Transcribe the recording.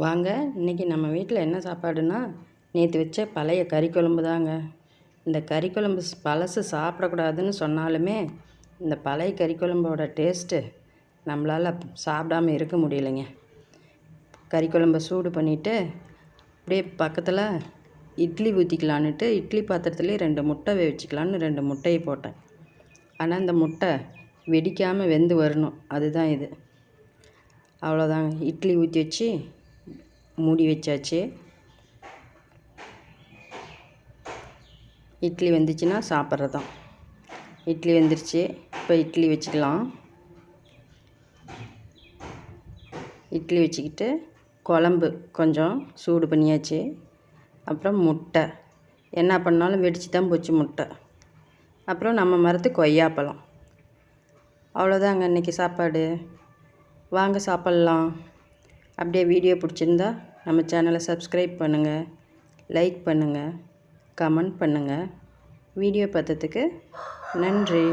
வாங்க, இன்றைக்கி நம்ம வீட்டில் என்ன சாப்பாடுன்னா, நேற்று வச்ச பழைய கறி குழம்பு தாங்க. இந்த கறி குழம்பு பழசு சாப்பிடக்கூடாதுன்னு சொன்னாலுமே, இந்த பழைய கறி குழம்போட டேஸ்ட்டு நம்மளால் சாப்பிடாமல் இருக்க முடியலைங்க. கறி குழம்ப சூடு பண்ணிவிட்டு அப்படியே பக்கத்தில் இட்லி ஊற்றிக்கலான்னுட்டு இட்லி பாத்திரத்துலேயே 2 முட்டை வச்சுக்கலான்னு 2 முட்டையை போட்டேன். ஆனால் இந்த முட்டை வெடிக்காமல் வெந்து வரணும், அதுதான் இது. அவ்வளோதாங்க, இட்லி ஊற்றி வச்சு மூடி வச்சாச்சு. இட்லி வெந்துச்சுன்னா சாப்பிட்றதான். இட்லி வெந்துருச்சு, இப்போ இட்லி வச்சுக்கலாம். இட்லி வச்சுக்கிட்டு குழம்பு கொஞ்சம் சூடு பண்ணியாச்சு. அப்புறம் முட்டை, என்ன பண்ணாலும் வெடிச்சு தான் போச்சு முட்டை. அப்புறம் நம்ம மரத்து கொய்யாப்பழம். அவ்வளோதாங்க இன்றைக்கி சாப்பாடு. வாங்க சாப்பிட்லாம். அப்படியே வீடியோ பிடிச்சிருந்தா நம்ம சேனலை சப்ஸ்கிரைப் பண்ணுங்கள், லைக் பண்ணுங்கள், கமெண்ட் பண்ணுங்கள். வீடியோ பார்த்ததுக்கு நன்றி.